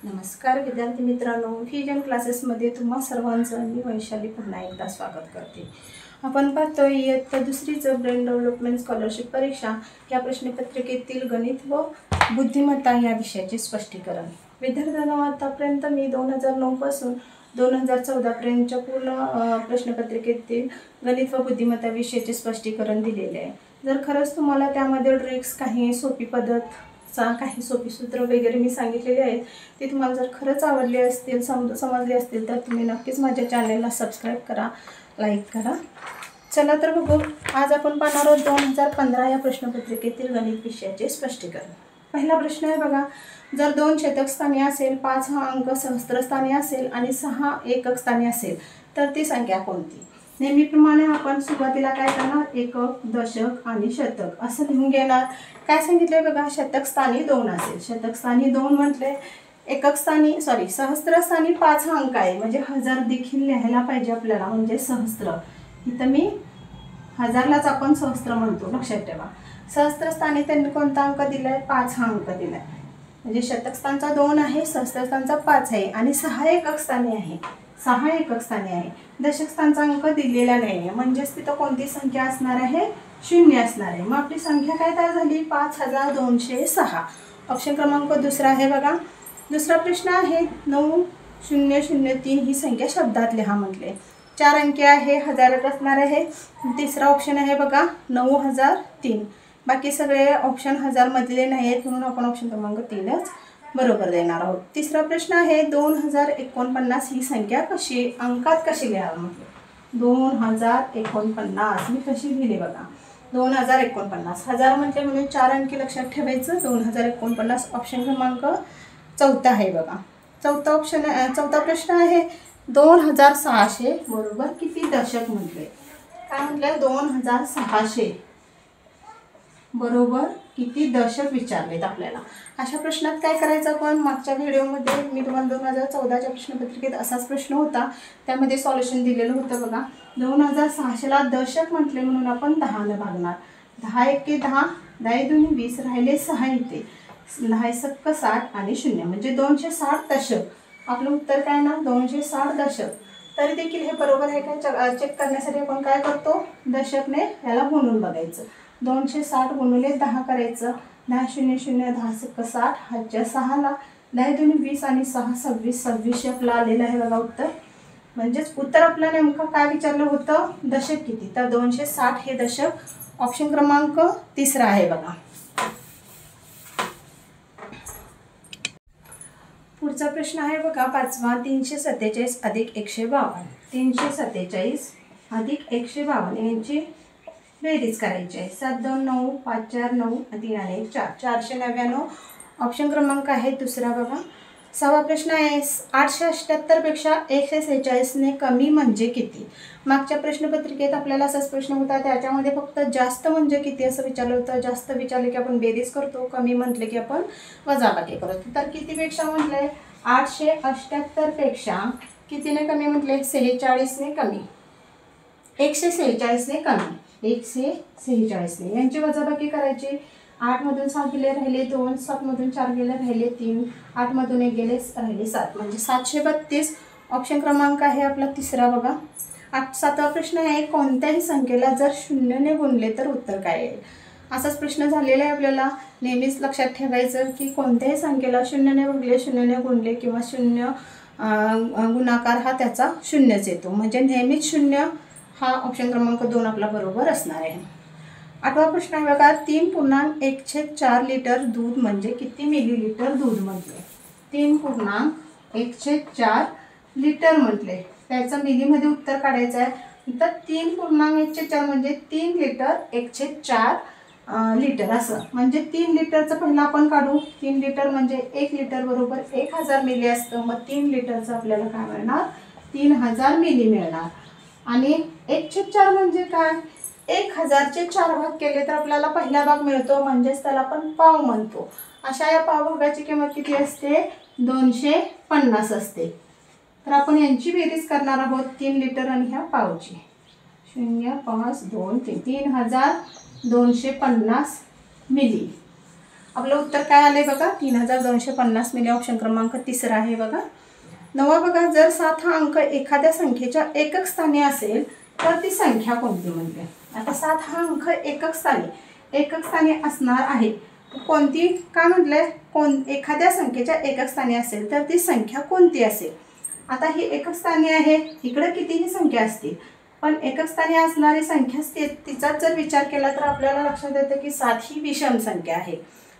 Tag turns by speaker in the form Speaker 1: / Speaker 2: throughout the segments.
Speaker 1: नमस्कार विद्यार्थी मित्रांनो, व्हिजन क्लासेसमध्ये तुम्हा सर्वांचं मी वैशाली पुन्हा एकदा स्वागत करते। आपण पाहतोय इयत्ता दुसरीचं ब्रेन डेव्हलपमेंट स्कॉलरशिप परीक्षा या प्रश्नपत्रिकेतील गणित व बुद्धिमत्ता या विषयाचे स्पष्टीकरण। विद्यार्थ्यांना आतापर्यंत मी 2009 पासून 2014 पर्यंतच्या पूर्ण प्रश्नपत्रिकेतील गणित व बुद्धिमत्ता विषयाचे स्पष्टीकरण दिलेले आहे। जर खरंच तुम्हाला त्यामध्ये ट्रिक्स, काही सोपी पद्धत, काही सोपी सूत्र वगैरे मी सांगितलेले आहेत, ते तुम्हाला जर खरंच आवडले असतील, समजले असतील तर तुम्ही नक्कीच माझ्या चॅनलला सबस्क्राईब करा, लाईक करा। चला तर बघू, आज आपण पाहणार आहोत 2015 या प्रश्नपत्रिकेतील गणित विषयाचे स्पष्टीकरण। पहिला प्रश्न आहे बघा, जर 2 शतकस्थानी असेल, 5 हा अंक सहस्त्रस्थानी असेल आणि 6 एकक स्थानी असेल तर ती संख्या कोणती? नेहमीप्रमाणे आपण सुरुवातीला काय करणार, एकक, दशक आणि शतक असं लिहून घेणार। काय सांगितले बघा, शतकस्थानी 2 असेल, शतकस्थानी 2 म्हटले, एकक स्थानी सहस्त्रस्थानी 5 हा अंक आहे, म्हणजे 1000 देखील लिहायला पाहिजे आपल्याला, म्हणजे सहस्त्र। इथं मी 1000लाच आपण सहस्त्र म्हणतो, लक्षात ठेवा। सहस्त्रस्थानी त्यांनी कोणता अंक दिलाय, 5 हा अंक दिलाय, म्हणजे शतकस्थानचा 2 आहे, सहस्त्रस्थानचा 5 आहे आणि 6 एकक स्थानी आहे, 6 एकक स्थानी आहे। दशकस्थानचा अंक दिलेला नाही आहे, म्हणजेच तिथं कोणती संख्या असणार आहे, 0 असणार आहे। मग आपली संख्या काय तयार झाली, 5206। ऑप्शन क्रमांक दुसरा आहे बघा। दुसरा प्रश्न आहे, 9003 ही संख्या शब्दात लिहा म्हटले, 4 अंकी आहे, 1000 असणार आहे। तिसरा ऑप्शन आहे बघा 9003, बाकी सगळे ऑप्शन 1000 मधले नाही आहेत, म्हणून आपण ऑप्शन क्रमांक 3च बरोबर देणार आहोत। तिसरा प्रश्न आहे, 2049 ही संख्या कशी अंकात कशी लिहावी म्हटले, 2049 मी कशी लिहिली बघा, 2049, 1000 म्हटले म्हणून 4 अंकी लक्षात ठेवायचं, 2049 ऑप्शन क्रमांक चौथा आहे बघा। चौथा प्रश्न आहे, 2600 बरोबर किती दशक म्हटले, काय म्हटले, 2600 बरोबर किती दशक विचारलेत आपल्याला। अशा प्रश्नात काय करायचं, आपण मागच्या व्हिडिओमध्ये मी तुम्हाला 2014च्या प्रश्नपत्रिकेत असाच प्रश्न होता, त्यामध्ये सॉल्युशन दिलेलं होतं बघा। 2600ला दशक म्हटले म्हणून आपण 10ने भागणार, 10 एके 10, 10 दुनी 20, राहिले 6 इथे, 10 सक्क 60 आणि 0 म्हणजे 260 दशक। आपलं उत्तर काय ना, 260 दशक। तरी देखील हे बरोबर आहे का चेक करण्यासाठी आपण काय करतो, दशकने याला गुणून बघायचं, 260 गुणिले 10 करायचं, 10 0 0, 10 सक्क 60, हातच्या 6ला, 10 दुनी 20 आणि 6 26, 26 आपलं आलेलं आहे बघा उत्तर। म्हणजेच उत्तर आपलं नेमकं काय विचारलं होतं, दशक किती, तर 260 हे दशक। ऑप्शन क्रमांक तिसरा आहे बघा। पुढचा प्रश्न आहे बघा, 5वा, 347 अधिक 152, 347 अधिक 152 यांची बेरीज करायची आहे, 7 2 9, 5 4 9, 3 आणि 1 4, 499 ऑप्शन क्रमांक आहे दुसरा बघा। 6वा प्रश्न आहे, 878 पेक्षा 146ने कमी म्हणजे किती? मागच्या प्रश्नपत्रिकेत आपल्याला असाच प्रश्न होता, त्याच्यामध्ये फक्त जास्त म्हणजे किती असं विचारलं होतं। जास्त विचारले की आपण बेरीज करतो, कमी म्हटले की आपण वजाबाकी करतो। तर किती पेक्षा म्हटले, 878 पेक्षा कितीने कमी म्हटले, 46ने कमी, 146ने कमी, 146ने यांची वजाबाकी करायची। 8 मधून 6 गेले राहिले 2, 7 मधून 4 गेले राहिले 3, 8 मधून 1 गेले राहिले 7, म्हणजे 732 ऑप्शन क्रमांक आहे आपला तिसरा बघा। 7वा प्रश्न आहे, कोणत्याही संख्येला जर 0ने गुणले तर उत्तर काय येईल? असाच प्रश्न झालेला आहे आपल्याला, नेहमीच लक्षात ठेवायचं की कोणत्याही संख्येला 0ने भागले, 0ने गुणले किंवा 0 गुणाकार हा त्याचा 0च येतो, म्हणजे नेहमीच 0 हा ऑप्शन क्रमांक 2 आपला बरोबर असणार आहे। 8वा प्रश्न आहे बघा, 3.1/4 लिटर दूध म्हणजे किती मिलीलिटर दूध म्हटले, 3.1/4 लिटर म्हटले, त्याचं मिलीमध्ये उत्तर काढायचं आहे। तर 3.1/4 म्हणजे 3 लिटर 1/4 लिटर असं, म्हणजे 3 लिटरचं पहिलं आपण काढू, 3 लिटर म्हणजे 1 लिटर बरोबर 1000 मिली असतं, मग 3 लिटरचं आपल्याला काय मिळणार, 3000 मिली मिळणार। आणि 1/4 म्हणजे काय, 1000चे 4 भाग केले तर आपल्याला पहिला भाग मिळतो, म्हणजेच त्याला आपण पाव म्हणतो। अशा या पाव भागाची किंमत किती असते, 250 असते। तर आपण यांची बेरीज करणार आहोत, 3 लिटर आणि ह्या पावची, 0 5 2 3, 3250 मिली। आपलं उत्तर काय आलंय बघा 3250 मिली. ऑप्शन क्रमांक 3 आहे बघा. 9 बघा, जर 7 हा अंक एखाद्या संख्येच्या एकक स्थानी असेल तर ती संख्या कोणती म्हणते. आता 7 हा अंक एकक स्थानी असणार आहे. कोणती काय म्हटलंय, एखाद्या संख्येच्या एकक स्थानी असेल तर ती संख्या कोणती असेल. आता ही एकक स्थानी आहे, इकडे कितीही संख्या असतील पण एकक स्थानी असणारी संख्या तिचाच जर विचार केला तर आपल्याला लक्षात येतं की 7 ही विषम संख्या आहे.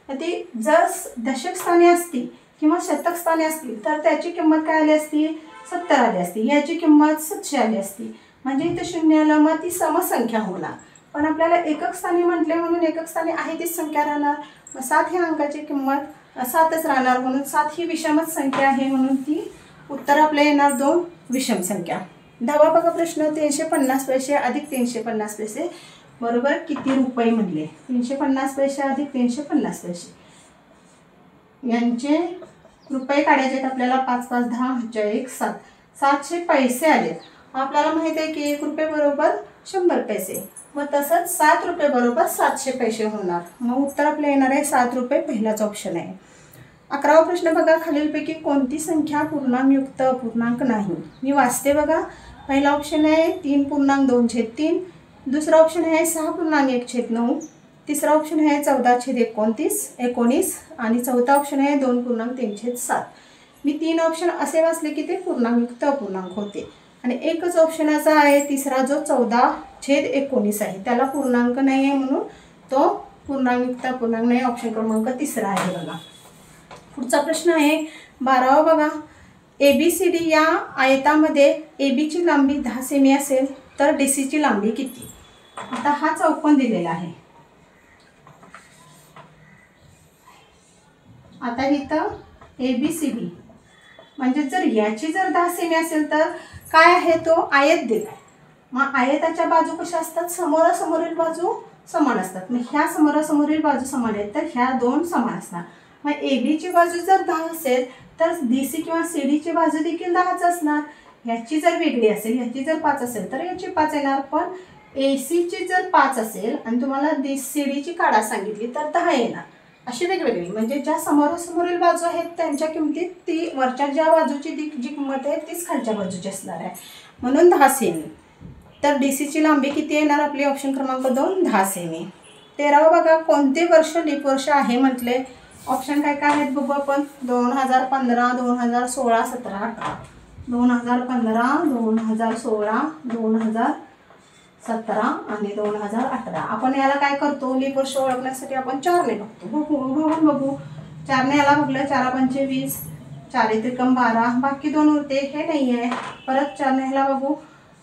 Speaker 1: ती जर दशक स्थानी असती किंवा शतक स्थानी असतील तर त्याची किंमत काय आली असती, 70 आली असती. याची किंमत 700 आली असती. म्हणजे इथं 0 आलं, मग ती समसंख्या होणार. पण आपल्याला एकक स्थानी म्हटले म्हणून एकक स्थानी आहे तीच संख्या राहणार. मग 7 ह्या अंकाची किंमत 7च राहणार, म्हणून 7 ही विषमच संख्या आहे, म्हणून ती उत्तर आपल्या येणार 2 विषम संख्या. 10वा बघा प्रश्न, 350 पैसे अधिक 350 पैसे बरोबर किती रुपये म्हणले. 350 पैसे अधिक 350 पैसे यांचे रुपये काढायचे आहेत आपल्याला. 5 5 10 1 7 700 पैसे आलेत. आपल्याला माहिती आहे की 1 रुपये बरोबर 100 पैसे, मग तसंच 7 रुपये बरोबर 700 पैसे होणार. मग उत्तर आपलं येणार आहे 7 रुपये, पहिलाच ऑप्शन आहे. 11वा प्रश्न बघा, खालीलपैकी कोणती संख्या पूर्णांकयुक्त अपूर्णांक नाही. मी वाचते बघा. पहिला ऑप्शन आहे 3.2/3, दुसरा ऑप्शन आहे 6.1/9, तिसरा ऑप्शन आहे 14/19 आणि चौथा ऑप्शन आहे 2.3/7. मी 3 ऑप्शन असे वाचले की ते पूर्णांकयुक्त अपूर्णांक होते आणि एकच ऑप्शन असा आहे तिसरा जो 14/19 आहे, त्याला पूर्णांक नाही आहे म्हणून तो पूर्णांकयुक्त अपूर्णांक नाही. ऑप्शन क्रमांक 3 आहे बघा. पुढचा प्रश्न आहे 12वा बघा, ABCD या आयतामध्ये AB ची लांबी 10 सेमी असेल तर DC ची लांबी किती. आता हा चौकोन दिलेला आहे. आता इथं ABCD म्हणजे जर याची जर 10 सेमी असेल तर काय आहे, तो आयत दिला. मग आयताच्या बाजू कशा असतात, समोरासमोरील बाजू समान असतात. मग ह्या समोरासमोरील बाजू समान आहेत तर ह्या 2 समान असणार. मग AB ची बाजू जर 10 असेल तर DC किंवा CD ची बाजू देखील 10च असणार. ह्याची जर वेगळी असेल, ह्याची जर 5 असेल तर याची 5 येणार. पण AC ची जर 5 असेल आणि तुम्हाला CD ची काढा सांगितली तर 10 येणार. अशी वेगवेगळी म्हणजे ज्या समोरासमोरील बाजू आहेत त्यांच्या किमतीत ती वरच्या ज्या बाजूची जी किंमत आहे तीच खालच्या बाजूची असणार आहे, म्हणून 10 सेमी. तर DC ची लांबी किती येणार आपली. ऑप्शन क्रमांक 2 10 सेमी. 13वा बघा, कोणते वर्ष लीप वर्ष आहे म्हटले. ऑप्शन काय काय आहेत बघू आपण. 2015 2016 17 18 2015 2016 2017 आणि 2018. आपण याला काय करतो, लीप वर्ष ओळखण्यासाठी आपण 4 ने बघू. 4 ने याला बघलं 4 5 20, 4 त्रिकम 12, बाकी 2 उरते हे नाही आहे. परत 4 ने ह्याला बघू,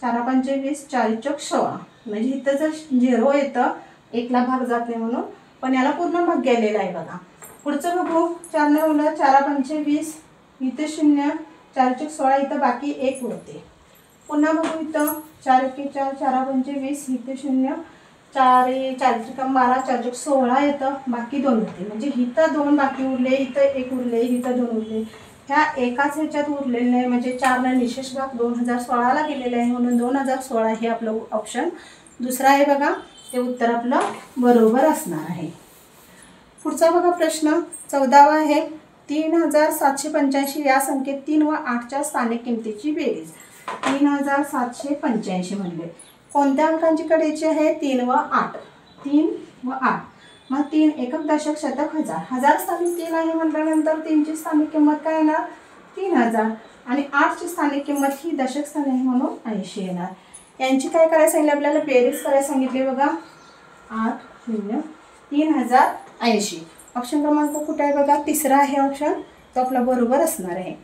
Speaker 1: 4 5 20, 4 चौक 16. म्हणजे इथं जर 0 येतं 1 ला भाग जात नाही म्हणून, पण याला पूर्ण भाग गेलेला आहे बघा. पुढचं बघू. 4 ने बोललं 4 5 20, इथे 0, 4 चौक 16, इथं बाकी 1 उरते. पुन्हा बघू इथं 4 1 4, 4 5 20, इथे 0, 4 त्रिकम 12, 4 चौक 16 येतं, बाकी 2 उरते. म्हणजे इथं 2 बाकी उरले, इथं 1 उरले, इथं 2 उरले. ह्या एकाच ह्याच्यात उरलेलं नाही, म्हणजे 4 ला निशेष भाग 2016ला गेलेला आहे म्हणून 2016 हे आपलं ऑप्शन दुसरा आहे बघा. ते उत्तर आपलं बरोबर असणार आहे. पुढचा बघा प्रश्न 14वा आहे 3785 या संख्येत 3 व 8च्या स्थानिक किमतीची बेरीज. 3785 म्हणले कोणत्या अंकांची कडेची आहे, 3 व 8. 3 व 8 मग 3 एकक दशक शतक हजार स्थानिक 3 आहे म्हटल्यानंतर 3 ची स्थानिक किंमत काय येणार 3000 आणि 8 ची स्थानिक किंमत ही दशक स्थानी आहे म्हणून 80 येणार. यांची काय करायला सांगितले आपल्याला, बेरीज करायला सांगितले बघा. 8 0 3080. ऑप्शन क्रमांक कुठे आहे बघा, 3 आहे ऑप्शन, तो आपला बरोबर असणार आहे.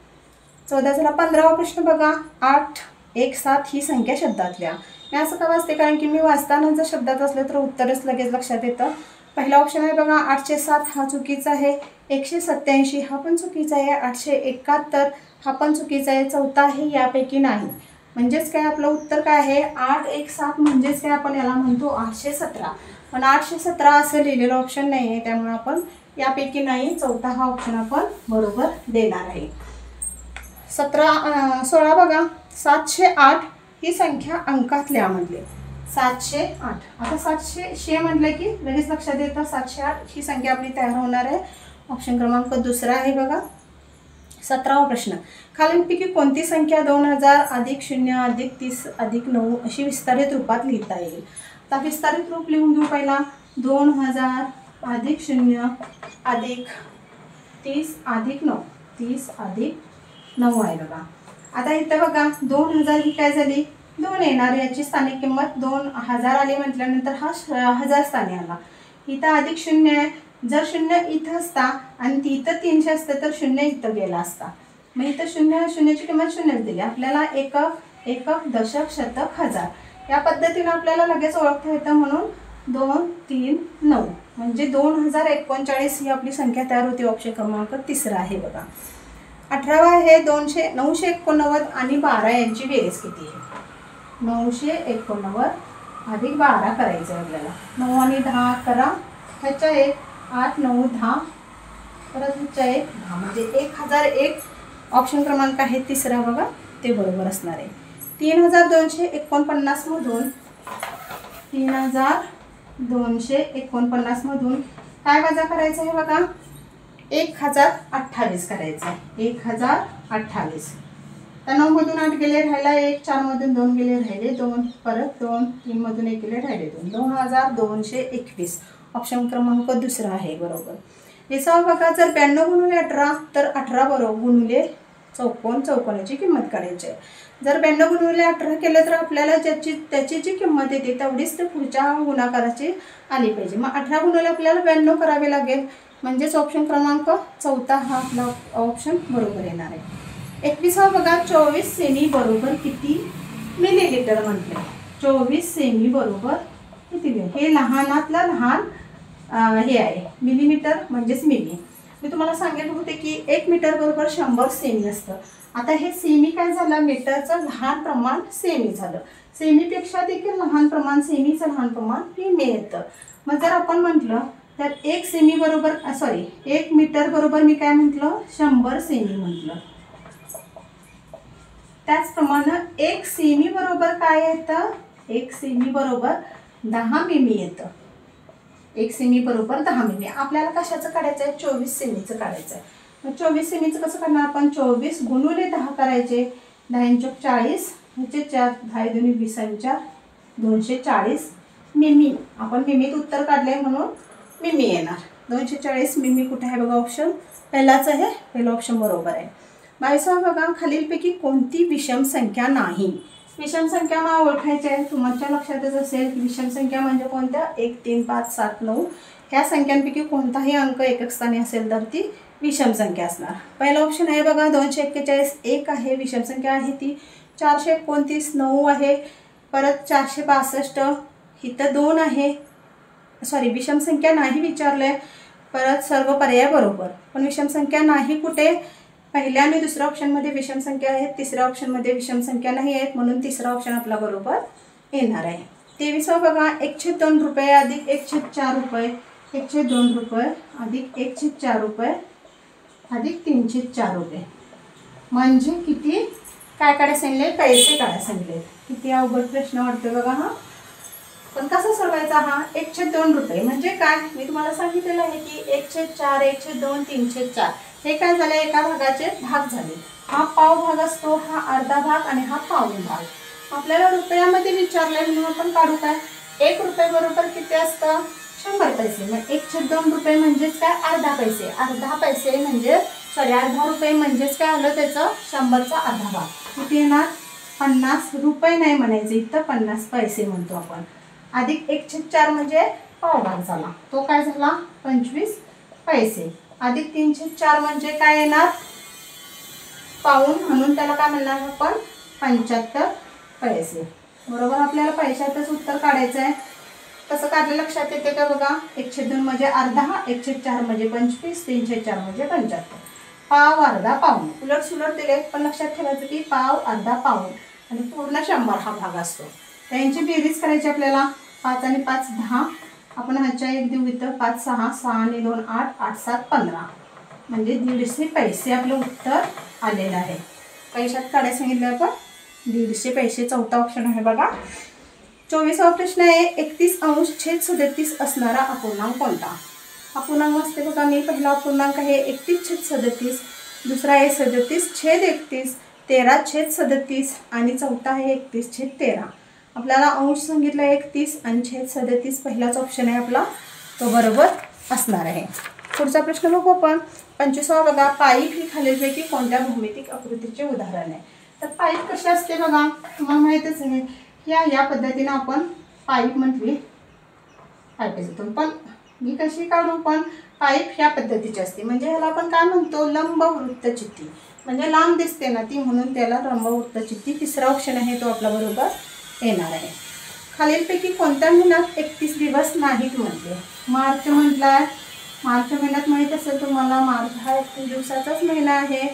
Speaker 1: 14 15वा प्रश्न बघा. 8 1 7 ही संख्या शब्दातल्या. मी असं का वाचते, कारण की मी वाचताना जर शब्दात असलं तर उत्तरच लगेच लक्षात येतं. पहिला ऑप्शन आहे बघा 807 हा चुकीचा आहे. 187 हा पण चुकीचा आहे. 871 हा पण चुकीचा आहे. चौथा आहे यापैकी नाही. म्हणजेच काय आपलं उत्तर काय आहे 8 1 7 म्हणजेच काय आपण याला म्हणतो 817. पण 817 असं लिहिलेलं ऑप्शन नाही आहे, त्यामुळे आपण यापैकी नाही चौथा हा ऑप्शन आपण बरोबर देणार आहे. 16 बघा 708 ही संख्या अंकातल्या म्हणले. 708. आता 700 म्हटलं की लगेच लक्षात येतं 708 ही संख्या आपली तयार होणार आहे. ऑप्शन क्रमांक दुसरा आहे बघा. 17वा प्रश्न. खालीलपैकी कोणती संख्या 2000 अधिक 0 अधिक 30 अधिक 9 अशी विस्तारित रूपात लिहिता येईल? आता विस्तारित रूप लिहून घेऊ. पहिला 2000 अधिक 0 अधिक 30 अधिक 9. 30 अधिक 9 आहे बघा. आता इथं बघा 2000 ही काय झाली 2 येणार. याची स्थानिक किंमत 2000 आली म्हटल्यानंतर हा 1000 स्थानी आला. इथं अधिक 0 आहे. जर 0 इथं असता आणि इथं 300 असतं तर 0 इथं गेला असता. मग इथं 0ची किंमत 0च दिली. आपल्याला एकक दशक शतक हजार या पद्धतीने आपल्याला लगेच ओळखता येतं. म्हणून 2 3 9 म्हणजे 2039 ही आपली संख्या तयार होती. ऑप्शन क्रमांक तिसरा आहे बघा. 18वा आहे 989 आणि 12 यांची बेरीज किती आहे? 989 अधिक 12 करायचं आहे आपल्याला. 9 आणि 10 करा. ह्याच्या 1 8 9 10 परत ह्याच्या 1 10 म्हणजे 1001. ऑप्शन क्रमांक आहे तिसरा बघा ते बरोबर असणार आहे. 3249 मधून 3249 मधून काय वजा करायचं आहे बघा 1028 करायचं आहे. 1028. तर 9 मधून 8 गेले राहिला 1. 4 मधून 2 गेले राहिले 2. परत 2. 3 मधून 1 गेले राहिले 2. 2221. ऑप्शन क्रमांक दुसरा आहे बरोबर. विसावा बघा. जर 92 गुणिले 18 तर 18 बरोबर गुणिले चौकोनाची किंमत काढायची आहे. जर 92 गुणिले 18 केलं तर आपल्याला त्याची जी किंमत येते तेवढीच ते पुढच्या गुणाकाराची आली पाहिजे. मग 18 गुणिले आपल्याला 92 करावे लागेल. म्हणजेच ऑप्शन क्रमांक चौथा हा आपला ऑप्शन बरोबर येणार आहे. 21वा बघा. 24 सेमी बरोबर किती मिलीलिटर म्हटले? 24 सेमी बरोबर किती? हे लहानातला लहान हे आहे. मिलीमीटर म्हणजेच मिली. मी तुम्हाला सांगितलं होते की 1 मीटर बरोबर 100 सेमी असतं. आता हे सेमी काय झालं लहान प्रमाण सेमी झालं. सेमीपेक्षा देखील लहान प्रमाण सेमीचं लहान प्रमाण मिमी येतं. मग जर आपण म्हटलं तर 1 सेमी बरोबर 1 मीटर बरोबर मी काय म्हटलं 100 सेमी म्हटलं. त्याचप्रमाणे 1 सेमी बरोबर काय येतं 1 सेमी बरोबर 10 मिमी येतं. 1 सेमी बरोबर 10 मिमी. आपल्याला कशाचं काढायचं आहे 24 सेमीचं काढायचं आहे. मग 24 सेमीचं कसं करणार आपण 24 गुणिले 10 करायचे. 10 चौक 40 ह्याचे 4 10 दोन्ही 20 4 240 मिमी. आपण मिमीत उत्तर काढले म्हणून मिमी येणार. 240 मिमी कुठे आहे बघा ऑप्शन पहिलाच आहे. पहिला ऑप्शन बरोबर आहे. 22वा बघा. खालीलपैकी कोणती विषम संख्या नाही? विषम संख्या मला ओळखायची आहे. तुमच्या लक्षातच असेल की विषम संख्या म्हणजे कोणत्या 1 3 5 7 9 ह्या संख्यांपैकी कोणताही अंक एकक स्थानी असेल तर ती विषम संख्या असणार. पहिला ऑप्शन आहे बघा 241 1 आहे विषम संख्या आहे ती. 429 9 आहे. परत 462 इथं 2 आहे. विषम संख्या नाही विचारले. परत सर्व पर्याय बरोबर पण विषम संख्या नाही कुठे? पहिल्या आणि दुसऱ्या ऑप्शनमध्ये विषम संख्या आहेत. तिसऱ्या ऑप्शनमध्ये विषम संख्या नाही आहेत म्हणून तिसरा ऑप्शन आपला बरोबर येणार आहे. 23वा बघा. 1/2 रुपये अधिक 1/4 रुपये 1/2 रुपये अधिक 1/4 रुपये अधिक 3/4 रुपये म्हणजे किती? काय काढायला सांगितले? पैसे काढायला सांगितले. किती अवघड प्रश्न वाटतो बघा हा. पण कसा सोडवायचा हा? 1/2 रुपये म्हणजे काय? मी तुम्हाला सांगितलेलं आहे की 1/4 1/2 3/4 हे काय झाले एका भागाचे भाग झाले. हा पाव भाग असतो हा अर्धा भाग आणि हा पाऊण भाग. आपल्याला रुपयामध्ये विचारलंय म्हणून आपण काढू काय 1 रुपये बरोबर किती असतं 100 पैसे. मग 1/2 रुपये म्हणजेच काय अर्धा पैसे. अर्धा पैसे म्हणजे अर्धा रुपये म्हणजेच काय आलं त्याचं 100चा अर्धा भाग किती येणार 50 रुपये नाही म्हणायचं इथं 50 पैसे म्हणतो आपण. अधिक 1/4 म्हणजे पाव भाग झाला तो काय झाला 25 पैसे. अधिक 3/4 म्हणजे काय येणार पाऊण म्हणून त्याला काय म्हणणार आपण 75 पैसे. बरोबर. आपल्याला पैशातच उत्तर काढायचं आहे. कसं काढलं लक्षात येते का बघा. 1/2 म्हणजे अर्धा 1/4 म्हणजे 25 3/4 म्हणजे 75. पाव अर्धा पाऊण उलट सुलट दिले पण लक्षात ठेवायचं की पाव अर्धा पाऊण आणि पूर्ण 100 हा भाग असतो. त्यांची बेरीज करायची आपल्याला. 5 आणि 5 10 आपण ह्याच्या 1 देऊ इथं 5 6 6 आणि 2 8 8 7 15 म्हणजे 150 पैसे आपलं उत्तर आलेलं आहे. पैशात काढायला सांगितलं आपण 150 पैसे. चौथा ऑप्शन आहे बघा. 24वा प्रश्न आहे 31 अंश छेद 37 असणारा अपूर्णांक कोणता? अपूर्णांक असते बघा, मी पहिला अपूर्णांक आहे 31 छेद 37, दुसरा आहे 37 छेद 31, 13 छेद 37 आणि चौथा आहे 31 छेद 13. आपल्याला अंश सांगितलं 31 आणि छेद 37, पहिलाच ऑप्शन आहे आपला, तो बरोबर असणार आहे. पुढचा प्रश्न बघू आपण. 25वा बघा, पाईप ही खालीलपैकी कोणत्या भौमितिक आकृतीचे उदाहरण आहे? तर पाईप कशी असते बघा, तुम्हाला माहीतच आहे. या पद्धतीनं आपण पाईप म्हटली पाईपातून, पण मी कशी काढू, पण पाईप ह्या पद्धतीची असते. म्हणजे ह्याला आपण काय म्हणतो, लंबवृत्तचित्ती, म्हणजे लांब दिसते ना ती, म्हणून त्याला लंबवृत्तचित्ती. तिसरा ऑप्शन आहे तो आपला बरोबर येणार आहे. खालीलपैकी कोणत्या महिन्यात 31 दिवस नाहीत म्हटले? मार्च म्हटलाय. मार्च महिन्यात माहीत असेल तुम्हाला, मार्च हा 31 दिवसाचाच महिना आहे.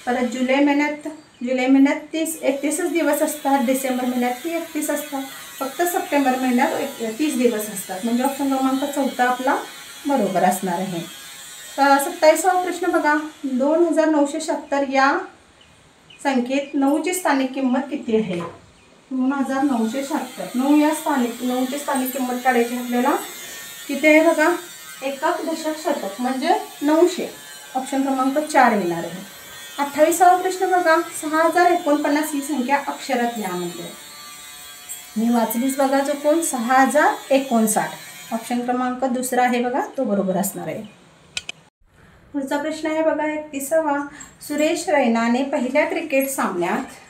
Speaker 1: परत जुलै महिन्यात 31च दिवस असतात. डिसेंबर महिन्यात 31 असतात. फक्त सप्टेंबर महिन्यात 30 दिवस असतात. म्हणजे ऑप्शन क्रमांक 4 आपला बरोबर असणार आहे. 27वा प्रश्न बघा, 2976 या संख्येत 9ची स्थानिक किंमत किती आहे? 2976. 9ची स्थानिक किंमत काढायची आपल्याला. किती आहे बघा, एकक दशक शतक म्हणजे 900. ऑप्शन क्रमांक 4 येणार आहे. 28वा प्रश्न बघा, 6049 ही संख्या अक्षरात लिहा म्हणजे. मी वाचलीच बघा चुकून, 6059. ऑप्शन क्रमांक 2 आहे बघा, तो बरोबर असणार आहे. पुढचा प्रश्न आहे बघा 31वा, सुरेश रैनाने पहिल्या क्रिकेट सामन्यात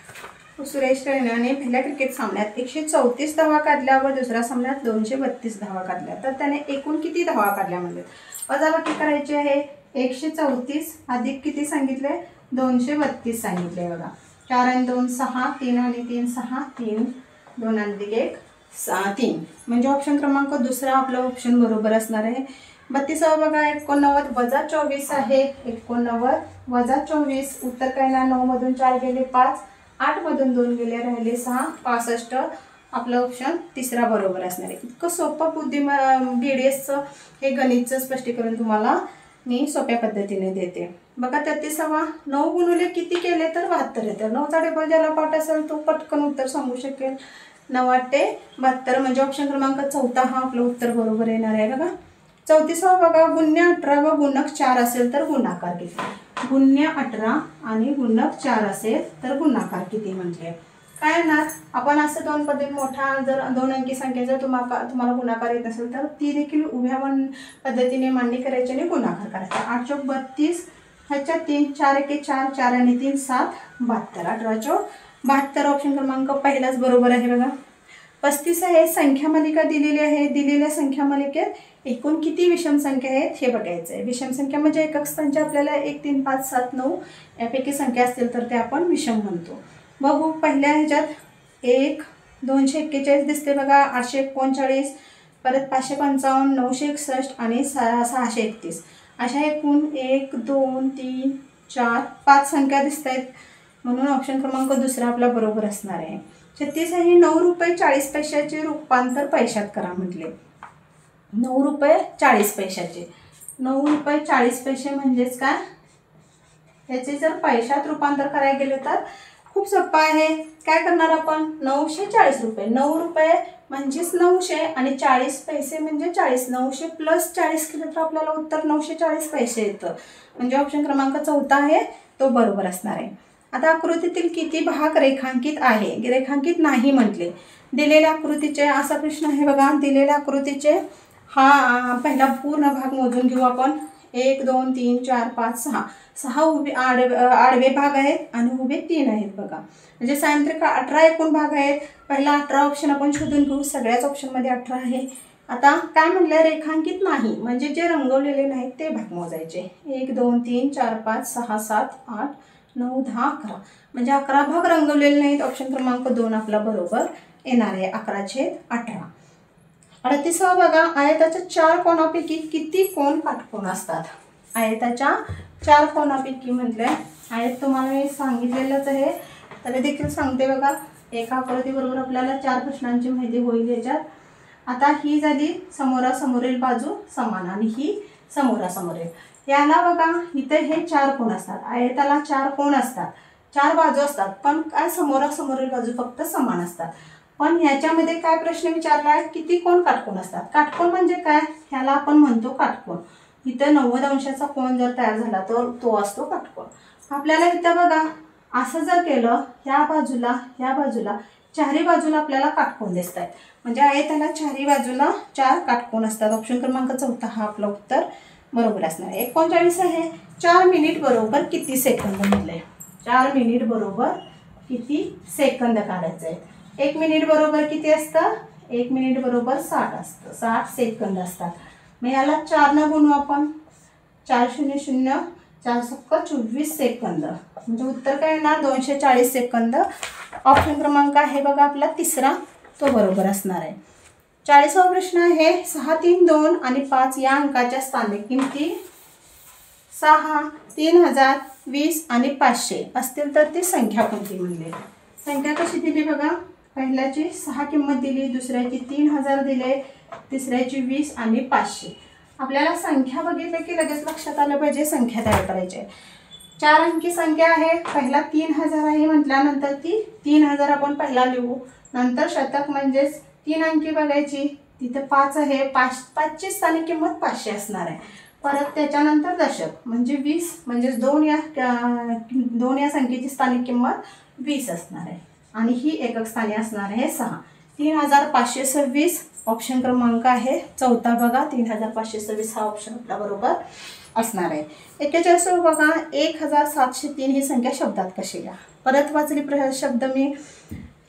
Speaker 1: 134 धावा काढल्या व दुसऱ्या सामन्यात 232 धावा काढल्या. तर त्याने एकूण किती धावा काढल्या म्हणजे वजाबाकी करायची आहे. 134 अधिक किती सांगितले, 232 सांगितले बघा. 4 आणि 2 6, 3 आणि 3 6, 3 2 आणि 1 3. म्हणजे ऑप्शन क्रमांक 2 आपलं ऑप्शन बरोबर असणार आहे. 32वा बघा, 89 वजा 24 आहे. 89 वजा 24, उत्तर काय ना, 9 मधून 4 गेले 5, 8 मधून 2 गेले राहिले 6, 65. आपलं ऑप्शन 3 बरोबर असणार आहे. इतकं सोपं BDSचं हे गणितचं स्पष्टीकरण तुम्हाला मी सोप्या पद्धतीने देते बघा. 33वा, 9 गुणुले किती केले तर 72 येतं. 9चा टेबल ज्याला पाठ असेल तो पटकन उत्तर सांगू शकेल. 9 8 72 म्हणजे ऑप्शन क्रमांक 4 हा आपलं उत्तर बरोबर येणार आहे बघा. 34वा बघा, गुण्य 18 व गुणक 4 असेल तर गुणाकार किती? गुण्य 18 आणि गुणक 4 असेल तर गुणाकार किती म्हणजे काय येणार? आपण असं दोन पद्धत मोठा जर 2 अंकी संख्या जर तुम्हाला गुणाकार येत असेल तर ती देखील उभ्या पद्धतीने मांडणी करायची आणि गुणाकार करायचा. 8 चौक 32, ह्याच्या 3, 4 एके 4, 4 आणि 3 7, 72. 18 चौक 72 ऑप्शन क्रमांक पहिलाच बरोबर आहे बघा. 35 आहे, संख्या मालिका दिलेली आहे. दिलेल्या संख्या मालिकेत एकूण किती विषम संख्या आहेत हे बघायचं आहे. विषम संख्या म्हणजे एकक संख्या आपल्याला 1 3 5 7 9 यापैकी संख्या असतील तर ते आपण विषम म्हणतो. बघू, पहिल्या ह्याच्यात 1 241 दिसते बघा, 839, परत 555, 961 आणि 631. अशा एकूण 1 2 3 4 5 संख्या दिसत आहेत. म्हणून ऑप्शन क्रमांक 2 आपला बरोबर असणार आहे. 36 आहे, 9 रुपये 40 पैशाचे रूपांतर पैशात करा म्हटले. 9 रुपये 40 पैशाचे, 9 रुपये 40 पैसे म्हणजेच काय, याचे जर पैशात रूपांतर करायला गेले तर खूप सोपं आहे. काय करणार आपण, 940 रुपये, 9 रुपये म्हणजेच 900 आणि 40 पैसे म्हणजे 40, 900 प्लस 40 केलं तर आपल्याला उत्तर 940 पैसे येतं. म्हणजे ऑप्शन क्रमांक 4 आहे तो बरोबर असणार आहे. आता आकृतीतील किती भाग रेखांकित आहे, रेखांकित नाही म्हटले. दिलेल्या आकृतीचे असा प्रश्न आहे बघा. दिलेल्या आकृतीचे हा पहिला पूर्ण भाग मोजून घेऊ आपण. 1 2 3 4 5 6, 6 उभे आडवे भाग आहेत आणि उभे 3 आहेत बघा. म्हणजे सायंत्रिक 18 एकूण भाग आहेत. पहिला 18 ऑप्शन आपण शोधून घेऊ. सगळ्याच ऑप्शनमध्ये 18 आहे. आता काय म्हणलं, रेखांकित नाही म्हणजे जे रंगवलेले नाहीत ते भाग मोजायचे. 1 2 3 4 5 6 7 8 9 10 11, म्हणजे 11 भाग रंगवलेले नाहीत. ऑप्शन क्रमांक 2 आपला बरोबर येणार आहे. 11/18. 38वा बघा, आयताच्या 4 कोणापैकी किती कोण काटकोन असतात? आयताच्या 4 कोणापैकी म्हटले, आयत तुम्हाला मी सांगितलेलंच आहे तरी देखील सांगते बघा. एका आकृतीबरोबर आपल्याला 4 प्रश्नांची माहिती होईल याच्यात. आता ही झाली समोरासमोरील बाजू समान आणि ही समोरासमोरील. याला बघा, इथे हे 4 कोण असतात. आयताला 4 कोण असतात, 4 बाजू असतात, पण काय समोरासमोरील बाजू फक्त समान असतात. पण ह्याच्यामध्ये काय प्रश्न विचारला आहे, किती कोण काटकोन असतात. काटकोन म्हणजे काय, ह्याला आपण म्हणतो काटकोन. इथं 90 अंशाचा कोन जर तयार झाला तर तो असतो काटकोन. आपल्याला इथं बघा असं जर केलं, ह्या बाजूला चारही बाजूला आपल्याला काटकोन दिसत आहेत. म्हणजे आहे त्याला चारही बाजूला 4 काटकोन असतात. ऑप्शन क्रमांक 4 हा आपलं उत्तर बरोबर असणार आहे. 39 आहे. 4 मिनिट बरोबर किती सेकंद म्हटले. 4 मिनिट बरोबर किती सेकंद काढायचे आहेत. 1 मिनिट बरोबर किती असतं, 1 मिनिट बरोबर 60 असतं, 60 सेकंद असतात. मग याला 4 न गुणू आपण, 4 0 0 4 सक्क 24 सेकंद, म्हणजे उत्तर काय येणार 240 सेकंद. ऑप्शन क्रमांक आहे बघा आपला तिसरा, तो बरोबर असणार आहे. 40वा प्रश्न आहे. 6 3 2 आणि 5 या अंकाच्या स्थानिक किमती 6 3000 20 आणि 500 असतील तर ती संख्या कोणती म्हणली. संख्या कशी दिली बघा, पहिल्याची 6 किंमत दिली, दुसऱ्याची 3000 दिले, तिसऱ्याची 20 आणि 500. आपल्याला संख्या बघितलं की लगेच लक्षात आलं पाहिजे संख्या तयार करायची आहे. 4 अंकी संख्या आहे, पहिला 3000 आहे म्हटल्यानंतर ती 3000 आपण पहिला लिहू, नंतर शतक म्हणजेच 3 अंकी बघायची, तिथे 5 आहे, 5ची स्थानिक किंमत 500 असणार आहे. परत त्याच्यानंतर दशक म्हणजे 20, म्हणजेच 2 या संख्येची स्थानिक किंमत 20 असणार आहे. आणि ही एकक स्थानी असणार आहे 6. 3526. ऑप्शन क्रमांक आहे 4 बघा, 3526 हा ऑप्शन आपला बरोबर असणार आहे. 41 बघा, 1703 ही संख्या शब्दात कशी घ्या. परत वाचली शब्द मी,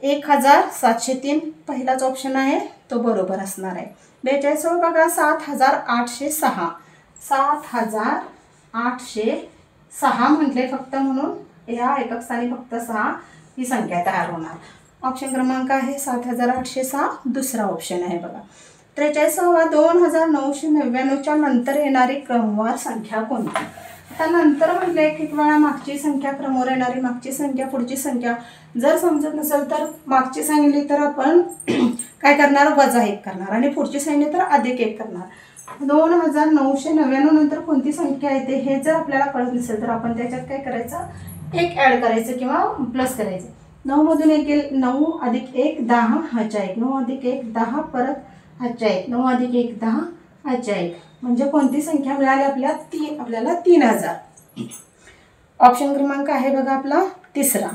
Speaker 1: 1703 पहिलाच ऑप्शन आहे तो बरोबर असणार आहे. 42 बघा, 7806. 7806 म्हटले फक्त, म्हणून या एकक स्थानी फक्त 6 ही संख्या तयार होणार. ऑप्शन क्रमांक आहे 7806 दुसरा ऑप्शन आहे बघा. 43 2999च्या नंतर येणारी क्रमवार संख्या कोणती. आता नंतर म्हटले एक वेळा मागची संख्या क्रमवार येणारी, मागची संख्या पुढची संख्या जर समजत नसेल तर मागची सांगितली तर आपण काय करणार, -1 करणार, आणि पुढची सांगितली तर +1 करणार. 2999 नंतर कोणती संख्या येते हे जर आपल्याला कळत नसेल तर आपण त्याच्यात काय करायचं, 1 ॲड करायचं किंवा प्लस करायचं. 9 मधून 1 गेल, 9 + 1 10 ह्याच्या 1, 9 + 1 10 परत ह्याच्या 1, 9 + 1 10 ह्याच्या 1, म्हणजे कोणती संख्या मिळाली आपल्याला 3000. ऑप्शन क्रमांक आहे बघा आपला तिसरा.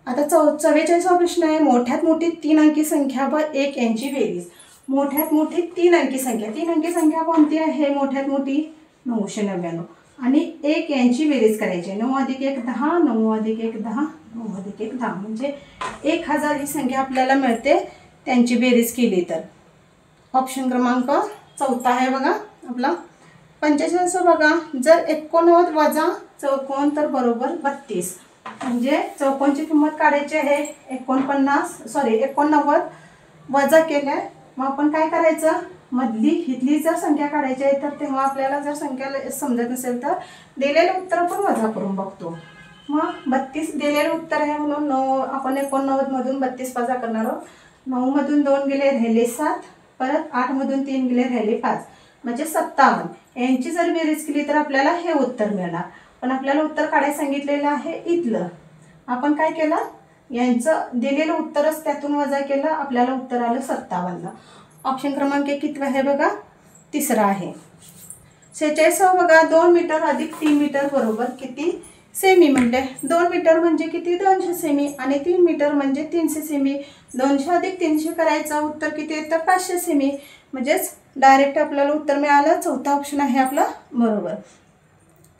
Speaker 1: आता 44वा प्रश्न आहे. मोठ्यात मोठी 3 अंकी संख्या व 1 यांची बेरीज. मोठ्यात मोठी 3 अंकी संख्या, 3 अंकी संख्या कोणती आहे मोठ्यात मोठी, 999, आणि 1 यांची बेरीज करायची. 9 + 1 10, 9 + 1 10, 9 + 1 10, म्हणजे 1000 ही संख्या आपल्याला मिळते त्यांची बेरीज केली तर. ऑप्शन क्रमांक 4 आहे बघा आपला. 45 बघा, जर 89 वजा चौकोन तर बरोबर 32, म्हणजे चौकोनची किंमत काढायची आहे 89 वजा केल्या, मग आपण काय करायचं, मधली हितली जर संख्या काढायची आहे तर तेव्हा आपल्याला जर संख्या समजत नसेल तर दिलेलं उत्तर आपण वजा करून बघतो. मग 32 दिलेलं उत्तर आहे म्हणून आपण 89 मधून 32 वजा करणार आहोत. 9 मधून 2 गेले राहिले 7, परत 8 मधून 3 गेले राहिले 5, म्हणजे 57. यांची जर बेरीज केली तर आपल्याला हे उत्तर मिळणार. पण आपल्याला उत्तर काढायला सांगितलेलं आहे इथलं, आपण काय केलं, यांचं दिलेलं उत्तरच त्यातून वजा केलं, आपल्याला उत्तर आलं 57. ऑप्शन क्रमांक किती आहे बघा, तिसरा आहे. 46 बघा, 2 मीटर अधिक 3 मीटर बरोबर किती सेमी म्हणले. 2 मीटर म्हणजे किती, 200 सेमी, आणि 3 मीटर म्हणजे 300 सेमी. 200 अधिक 300 करायचं, उत्तर किती येतं 500 सेमी, म्हणजेच डायरेक्ट आपल्याला उत्तर मिळालं. 4था ऑप्शन आहे आपला बरोबर.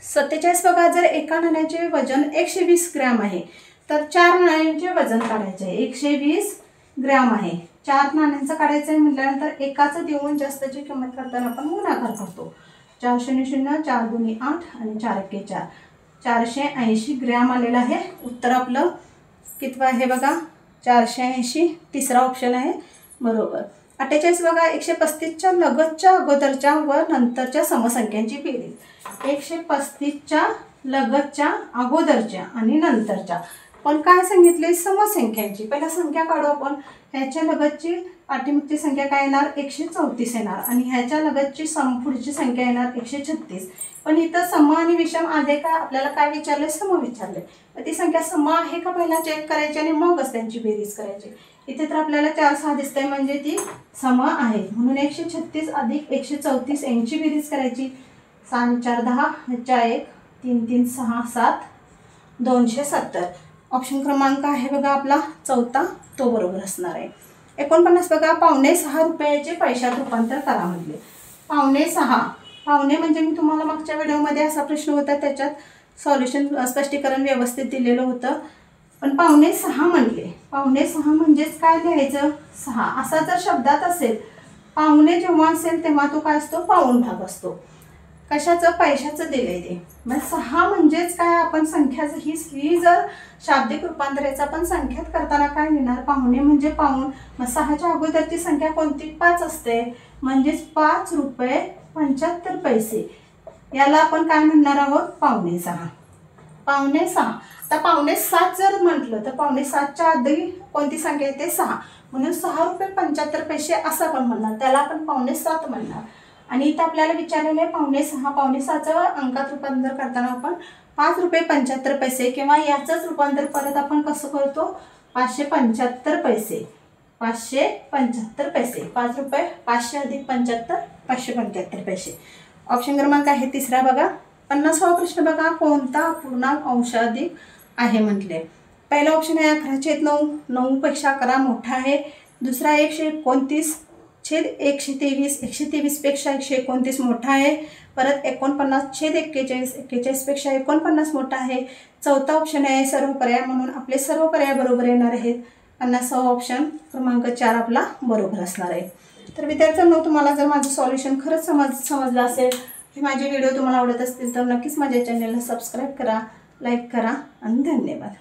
Speaker 1: 47 बघा, जर एका नाण्याचे वजन 120 ग्रॅम आहे तर 4 नाण्यांचे वजन काढायचे आहे. 120 ग्रॅम आहे, 4 नाण्यांचं काढायचं आहे म्हटल्यानंतर एकाचं देऊन जास्तची किंमत करताना आपण गुणाकार करतो. 4 0 0 4 2 8 आणि 4 1 4, 480 ग्रॅम आलेलं आहे. उत्तर आपलं कितवं आहे बघा, 480, तिसरा ऑप्शन आहे बरोबर. 48 बघा, 135च्या लगतच्या अगोदरच्या व नंतरच्या समसंख्यांची बेरीज. 135च्या लगतच्या अगोदरच्या आणि नंतरच्या, पण काय सांगितले, समसंख्यांची. पहिला संख्या काढू आपण, ह्याच्या लगतची पाठीमागची संख्या काय येणार 134 येणार आणि ह्याच्या लगतची पुढची संख्या येणार 136. पण इथं सम आणि विषम आहे का आपल्याला काय विचारले सम विचारले. तर ती संख्या सम आहे का पहिला चेक करायची आणि मगच त्यांची बेरीज करायची. इथे तर आपल्याला 4 6 दिसतंय म्हणजे ती सम आहे म्हणून 136 अधिक 134 यांची बेरीज करायची. 6 आणि 4 10 ह्याच्या 1 3 3 6 7 270. ऑप्शन क्रमांक आहे बघा आपला चौथा तो बरोबर असणार आहे. 49 बघा 5.5 रुपयाचे पैशात रूपांतर करा म्हटले. 5.5 पावणे म्हणजे मी तुम्हाला मागच्या व्हिडिओमध्ये असा प्रश्न होता त्याच्यात सॉल्युशन स्पष्टीकरण व्यवस्थित दिलेलं होतं. पण 5.5 म्हणले 5.5 म्हणजेच काय लिहायचं 6 असा जर शब्दात असेल पावणे जेव्हा असेल तेव्हा तो काय असतो पाऊण भाग असतो. कशाचं पैशाचं दिलंय ते. मग 6 म्हणजेच काय आपण संख्याचं ही जर शाब्दिक रूपांतराचा आपण संख्यात करताना काय लिहिणार पावणे म्हणजे पाऊण. मग 6च्या अगोदरची संख्या कोणती 5 असते म्हणजेच 5 रुपये 75 पैसे याला आपण काय म्हणणार आहोत 5.5. 5.5 आता 5.5 जर म्हटलं तर 5.5च्या आधी कोणती संख्या येते 6 म्हणून 6 रुपये 75 पैसे असं आपण म्हणणार त्याला आपण 5.5 म्हणणार. आणि इथं आपल्याला विचारलेलं आहे 5.5 5.5चं अंकात रूपांतर करताना आपण 5 रुपये 75 पैसे किंवा याचंच रूपांतर परत आपण कसं करतो 575 पैसे 575 पैसे 5 रुपये 500 अधिक 75 575 पैसे. ऑप्शन क्रमांक आहे तिसरा बघा. 50वा प्रश्न बघा कोणता अपूर्णांक अंशाधिक आहे म्हटले. पहिला ऑप्शन आहे 11/9 9 पेक्षा 11 मोठा आहे. दुसरा 129 छेद 123 123 पेक्षा 129 मोठा आहे. परत 49 छेद 41 41 पेक्षा 49 मोठा आहे. चौथा ऑप्शन आहे सर्व पर्याय म्हणून आपले सर्व पर्याय बरोबर येणार आहेत. 50वा ऑप्शन क्रमांक 4 आपला बरोबर असणार आहे. तर विद्यार्थ्यांनो तुम्हाला जर माझं सॉल्युशन खरंच समजलं असेल हे माझे व्हिडिओ तुम्हाला आवडत असतील तर नक्कीच माझ्या चॅनलला सबस्क्राईब करा लाईक करा आणि धन्यवाद.